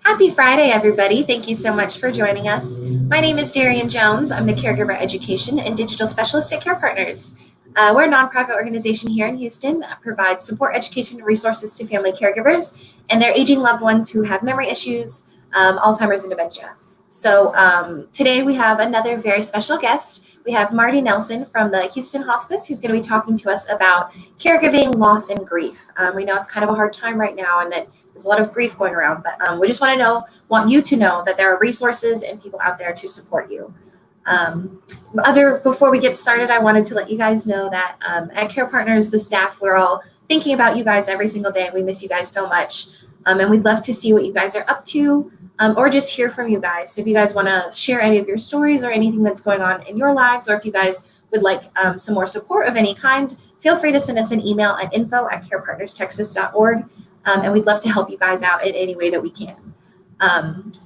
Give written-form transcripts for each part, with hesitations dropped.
Happy Friday, everybody. Thank you so much for joining us. My name is Darian Jones. I'm the Caregiver Education and Digital Specialist at Care Partners. We're a nonprofit organization here in Houston that provides support, education, and resources to family caregivers and their aging loved ones who have memory issues, Alzheimer's, and dementia. So today we have another very special guest. We have Marti Nelson from the Houston Hospice, who's going to be talking to us about caregiving, loss, and grief. We know it's kind of a hard time right now, and that there's a lot of grief going around, but we just want you to know that there are resources and people out there to support you. Before we get started, I wanted to let you guys know that at Care Partners, the staff, we're all thinking about you guys every single day, and we miss you guys so much. And we'd love to see what you guys are up to, or just hear from you guys. So if you guys want to share any of your stories or anything that's going on in your lives, or if you guys would like some more support of any kind, feel free to send us an email at info@carepartnerstexas.org. And we'd love to help you guys out in any way that we can.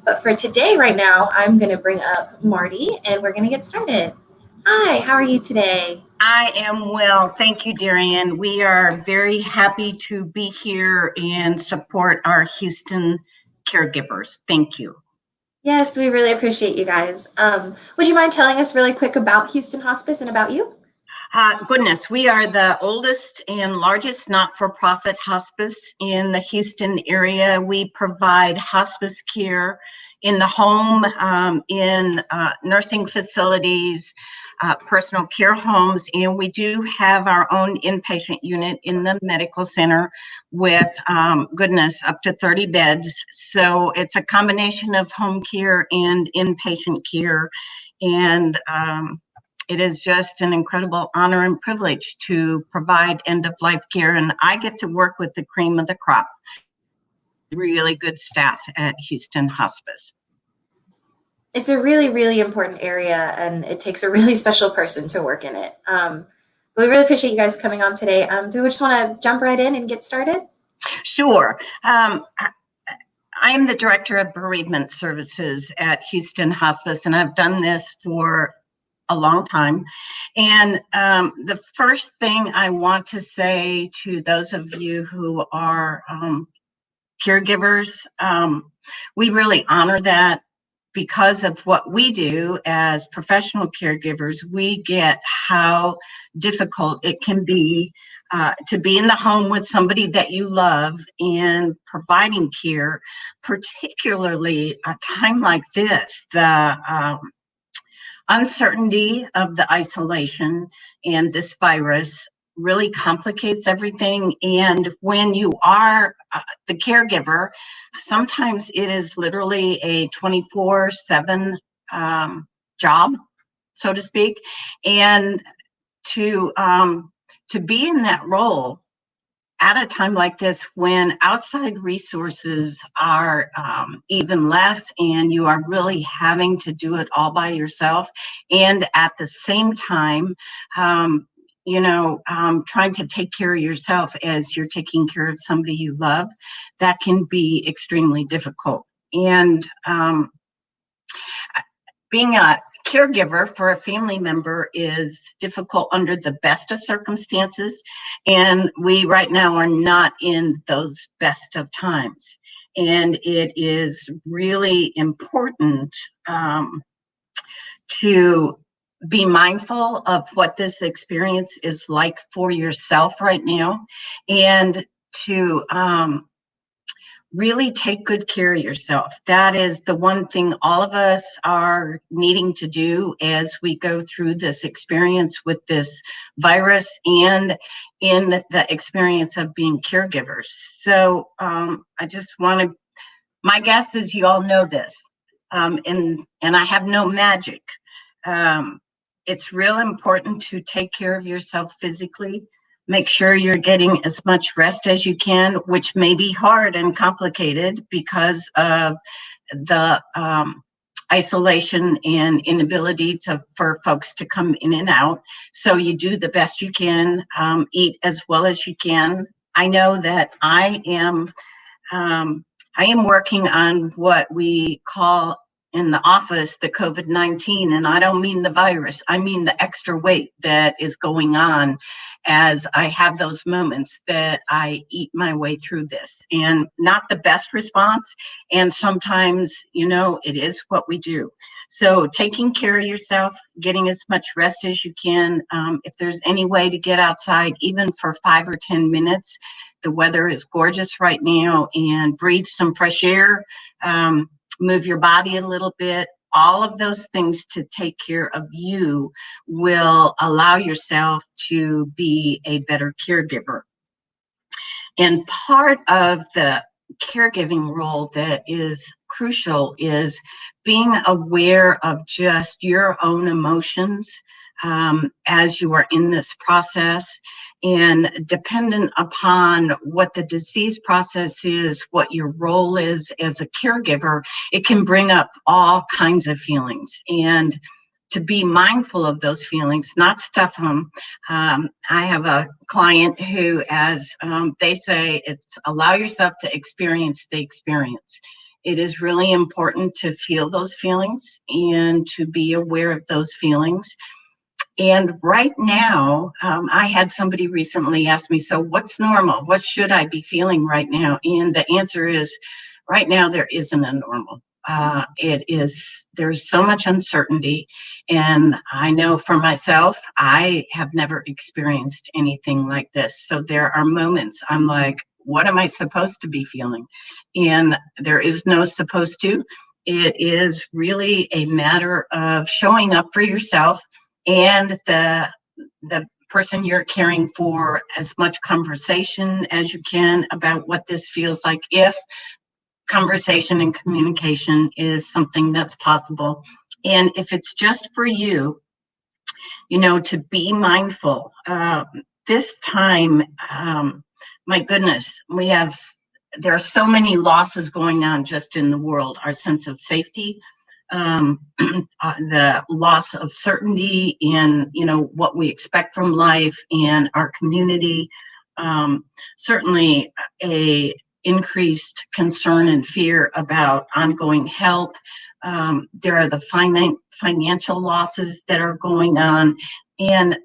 But for today, right now, I'm going to bring up Marti, and we're going to get started. Hi, how are you today? I am well. Thank you, Darian. We are very happy to be here and support our Houston caregivers. Thank you. Yes, we really appreciate you guys. Would you mind telling us really quick about Houston Hospice and about you? Goodness, we are the oldest and largest not-for-profit hospice in the Houston area. We provide hospice care in the home, in nursing facilities, personal care homes, and we do have our own inpatient unit in the medical center with, up to 30 beds. So it's a combination of home care and inpatient care, and it is just an incredible honor and privilege to provide end-of-life care, and I get to work with the cream of the crop. Really good staff at Houston Hospice. It's a really, really important area, and it takes a really special person to work in it. But we really appreciate you guys coming on today. Do we just want to jump right in and get started? Sure. I am the Director of Bereavement Services at Houston Hospice, and I've done this for a long time. And the first thing I want to say to those of you who are caregivers, we really honor that. Because of what we do as professional caregivers, we get how difficult it can be to be in the home with somebody that you love and providing care, particularly a time like this. The uncertainty of the isolation and this virus really complicates everything. And when you are the caregiver, sometimes it is literally a 24/7 job, so to speak. And to be in that role at a time like this, when outside resources are even less, and you are really having to do it all by yourself, and at the same time, trying to take care of yourself as you're taking care of somebody you love, that can be extremely difficult. And being a caregiver for a family member is difficult under the best of circumstances, and we right now are not in those best of times. And it is really important to be mindful of what this experience is like for yourself right now, and to really take good care of yourself. That is the one thing all of us are needing to do as we go through this experience with this virus and in the experience of being caregivers. So I just want to, my guess is you all know this, and I have no magic. It's real important to take care of yourself physically. Make sure you're getting as much rest as you can, which may be hard and complicated because of the isolation and inability for folks to come in and out. So you do the best you can, eat as well as you can. I know that I am working on what we call in the office, the COVID-19, and I don't mean the virus, I mean the extra weight that is going on as I have those moments that I eat my way through this. And not the best response, and sometimes, it is what we do. So taking care of yourself, getting as much rest as you can. If there's any way to get outside, even for 5 or 10 minutes, the weather is gorgeous right now, and breathe some fresh air, move your body a little bit. All of those things to take care of you will allow yourself to be a better caregiver. And part of the caregiving role that is crucial is being aware of just your own emotions as you are in this process, and dependent upon what the disease process is, what your role is as a caregiver, it can bring up all kinds of feelings. And to be mindful of those feelings, not stuff them. I have a client who, as they say, it's allow yourself to experience the experience. It is really important to feel those feelings and to be aware of those feelings. And right now, I had somebody recently ask me, so what's normal? What should I be feeling right now? And the answer is, right now, there isn't a normal. There's so much uncertainty. And I know for myself, I have never experienced anything like this. So there are moments I'm like, what am I supposed to be feeling? And there is no supposed to. It is really a matter of showing up for yourself and the person you're caring for, as much conversation as you can about what this feels like, if conversation and communication is something that's possible. And if it's just for you, to be mindful. This time, my goodness, there are so many losses going on just in the world. Our sense of safety, the loss of certainty in, what we expect from life and our community. Certainly a increased concern and fear about ongoing health. There are the financial losses that are going on. And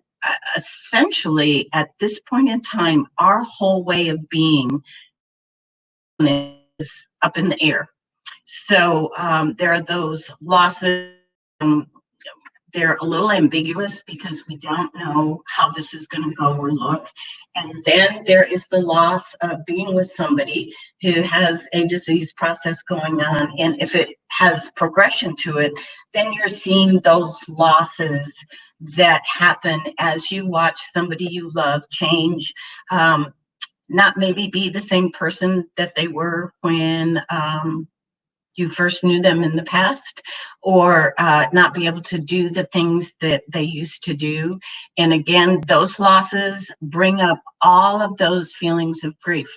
essentially, at this point in time, our whole way of being is up in the air. So there are those losses. They're a little ambiguous because we don't know how this is going to go or look. And then there is the loss of being with somebody who has a disease process going on. And if it has progression to it, then you're seeing those losses that happen as you watch somebody you love change, not maybe be the same person that they were when you first knew them in the past, or not be able to do the things that they used to do. And again, those losses bring up all of those feelings of grief.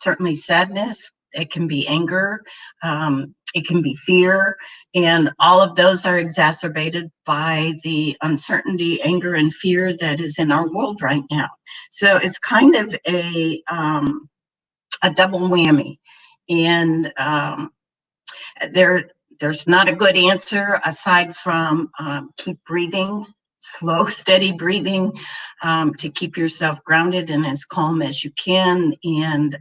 Certainly sadness, it can be anger, it can be fear, and all of those are exacerbated by the uncertainty, anger, and fear that is in our world right now. So it's kind of a double whammy. And there's not a good answer aside from keep breathing, slow, steady breathing, to keep yourself grounded and as calm as you can, and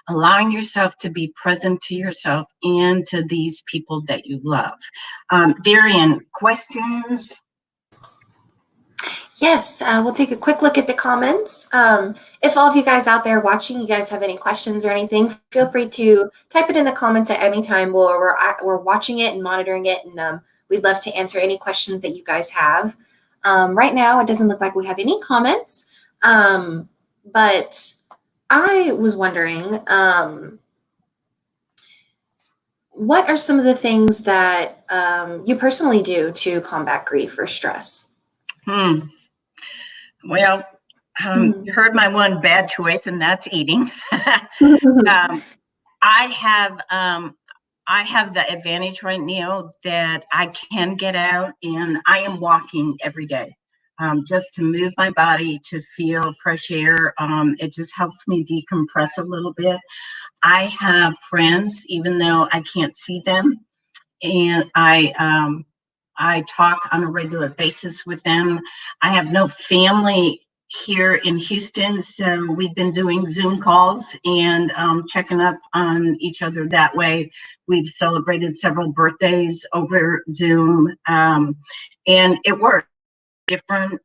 allowing yourself to be present to yourself and to these people that you love. Darian, questions? Yes, we'll take a quick look at the comments. If all of you guys out there watching, you guys have any questions or anything, feel free to type it in the comments at any time. We're watching it and monitoring it, and we'd love to answer any questions that you guys have. Right now, it doesn't look like we have any comments, but I was wondering, what are some of the things that you personally do to combat grief or stress? Well, you heard my one bad choice, and that's eating. I have the advantage right now that I can get out, and I am walking every day, just to move my body, to feel fresh air. It just helps me decompress a little bit. I have friends, even though I can't see them, and I talk on a regular basis with them. I have no family here in Houston, so we've been doing Zoom calls and checking up on each other that way. We've celebrated several birthdays over Zoom, and it works different,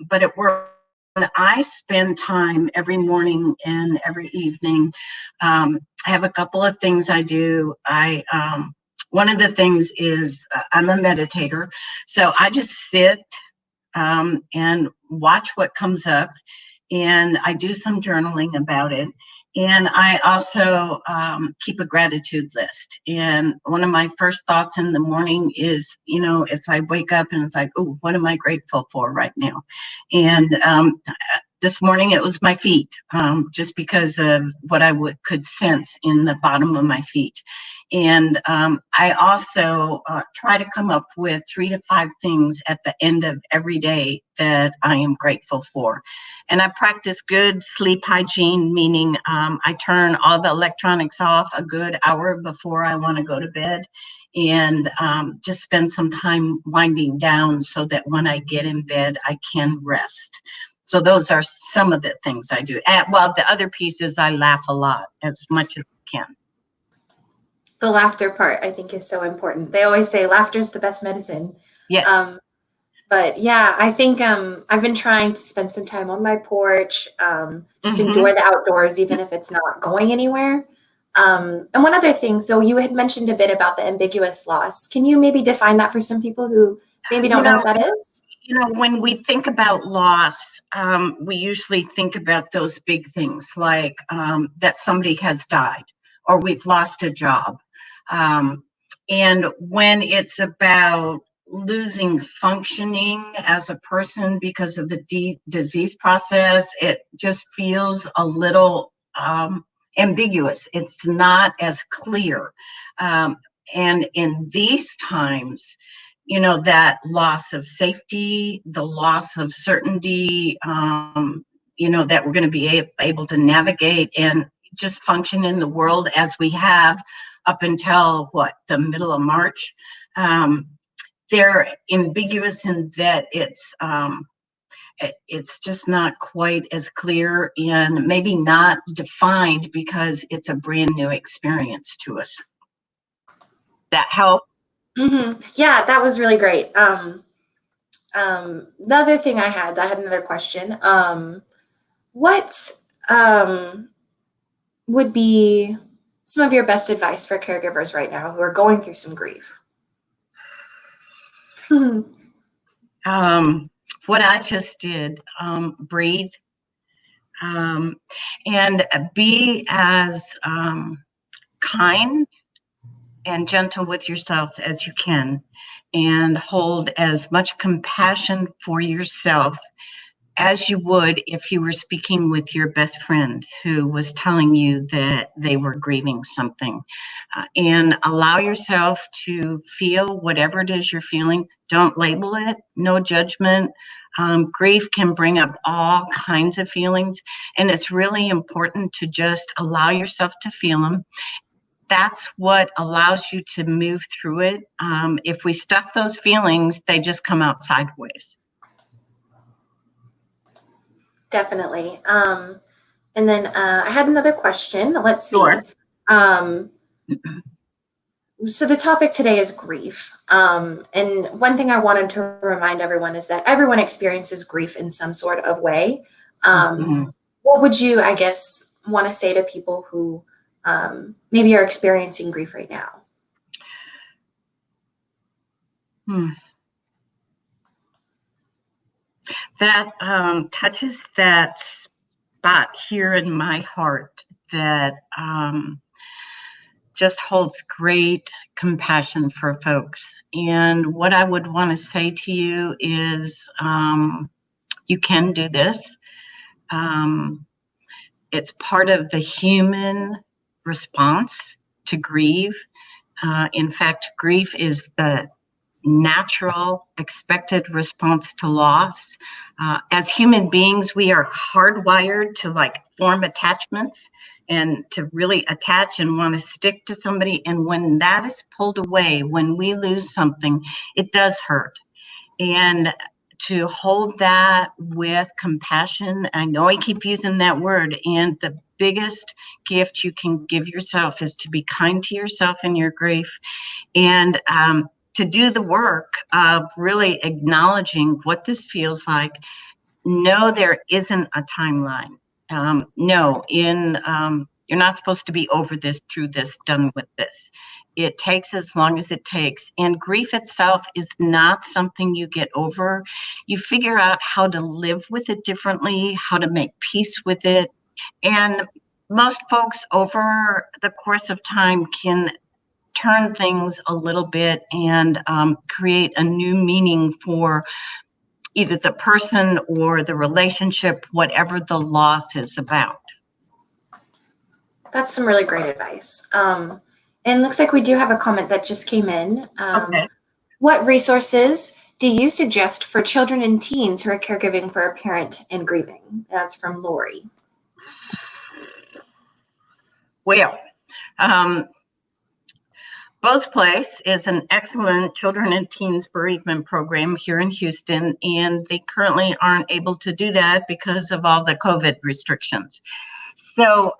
but it works. When I spend time every morning and every evening, I have a couple of things I do. One of the things is I'm a meditator, so I just sit and watch what comes up, and I do some journaling about it. And I also keep a gratitude list. And one of my first thoughts in the morning is, it's I wake up and it's like, oh, what am I grateful for right now? And this morning it was my feet, just because of what I could sense in the bottom of my feet. And I also try to come up with 3 to 5 things at the end of every day that I am grateful for. And I practice good sleep hygiene, meaning I turn all the electronics off a good hour before I want to go to bed, and just spend some time winding down so that when I get in bed, I can rest. So those are some of the things I do. Well, the other piece is I laugh a lot, as much as I can. The laughter part, I think, is so important. They always say laughter is the best medicine. Yeah. But yeah, I think I've been trying to spend some time on my porch, just enjoy the outdoors, even if it's not going anywhere. And one other thing, so you had mentioned a bit about the ambiguous loss. Can you maybe define that for some people who maybe don't know what that is? When we think about loss, we usually think about those big things like that somebody has died or we've lost a job. And when it's about losing functioning as a person because of the disease process, it just feels a little ambiguous. It's not as clear. And in these times, that loss of safety, the loss of certainty, that we're going to be able to navigate and just function in the world as we have up until the middle of March. They're ambiguous in that it's just not quite as clear and maybe not defined because it's a brand new experience to us. That help? Mm-hmm. Yeah, that was really great. The other thing I had another question. What would be some of your best advice for caregivers right now who are going through some grief? What I just did, breathe, and be as kind and gentle with yourself as you can, and hold as much compassion for yourself as you would if you were speaking with your best friend who was telling you that they were grieving something. And allow yourself to feel whatever it is you're feeling. Don't label it, no judgment. Grief can bring up all kinds of feelings, and it's really important to just allow yourself to feel them. That's what allows you to move through it. If we stuff those feelings, they just come out sideways. Definitely. And then I had another question. Let's see. Sure. So the topic today is grief. And one thing I wanted to remind everyone is that everyone experiences grief in some sort of way. What would you, I guess, want to say to people who maybe are experiencing grief right now? That touches that spot here in my heart that just holds great compassion for folks. And what I would want to say to you is you can do this. It's part of the human response to grieve. In fact, grief is the natural, expected response to loss. As human beings, we are hardwired to form attachments and to really attach and want to stick to somebody. And when that is pulled away, when we lose something, it does hurt. And to hold that with compassion, I know I keep using that word, and the biggest gift you can give yourself is to be kind to yourself in your grief, and to do the work of really acknowledging what this feels like. No, there isn't a timeline. No, you're not supposed to be over this, through this, done with this. It takes as long as it takes. And grief itself is not something you get over. You figure out how to live with it differently, how to make peace with it. And most folks over the course of time can turn things a little bit and create a new meaning for either the person or the relationship, whatever the loss is about. That's some really great advice. And it looks like we do have a comment that just came in. Okay. What resources do you suggest for children and teens who are caregiving for a parent and grieving? That's from Lori. Well, Both Place is an excellent children and teens bereavement program here in Houston, and they currently aren't able to do that because of all the COVID restrictions. So,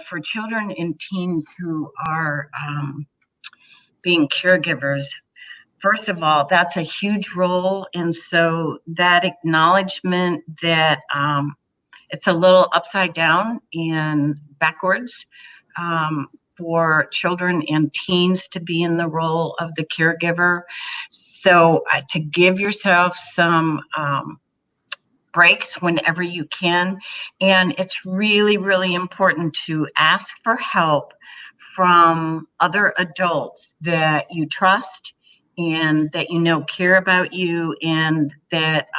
for children and teens who are being caregivers, first of all, that's a huge role. And so that acknowledgement that it's a little upside down and backwards for children and teens to be in the role of the caregiver. So to give yourself some breaks whenever you can. And it's really, really important to ask for help from other adults that you trust and that you know care about you and that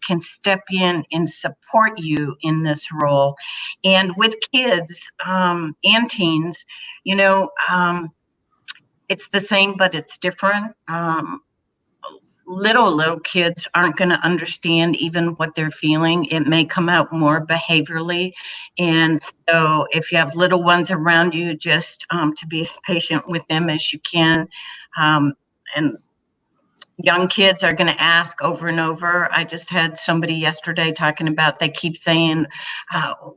can step in and support you in this role. And with kids and teens, it's the same, but it's different. Little kids aren't going to understand even what they're feeling. It may come out more behaviorally. And so if you have little ones around you, just to be as patient with them as you can. And young kids are going to ask over and over. I just had somebody yesterday talking about, they keep saying,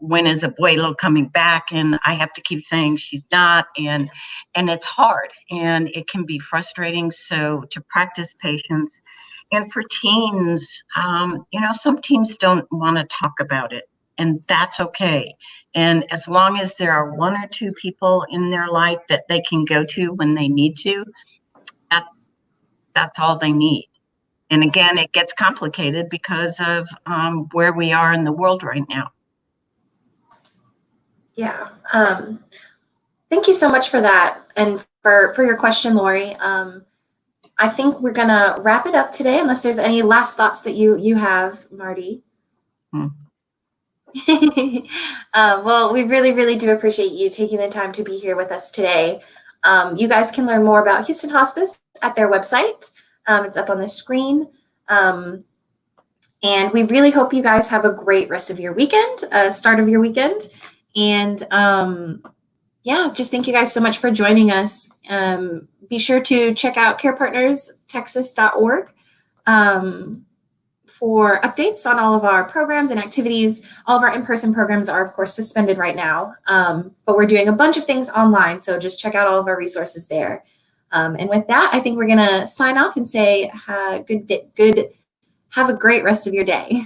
when is Abuelo coming back? And I have to keep saying she's not. And it's hard and it can be frustrating. So to practice patience. And for teens, some teens don't want to talk about it, and that's okay. And as long as there are one or two people in their life that they can go to when they need to, that's all they need. And again, it gets complicated because of where we are in the world right now. Yeah. Thank you so much for that. And for your question, Lori. I think we're going to wrap it up today, unless there's any last thoughts that you have, Marti. Well, we really, really do appreciate you taking the time to be here with us today. You guys can learn more about Houston Hospice at their website. It's up on the screen. And we really hope you guys have a great rest of your weekend, start of your weekend. And just thank you guys so much for joining us. Be sure to check out carepartnerstexas.org for updates on all of our programs and activities. All of our in-person programs are, of course, suspended right now, but we're doing a bunch of things online, so just check out all of our resources there. And with that, I think we're going to sign off and say have a great rest of your day.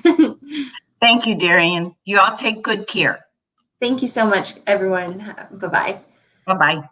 Thank you, Darian. You all take good care. Thank you so much, everyone. Bye-bye. Bye-bye.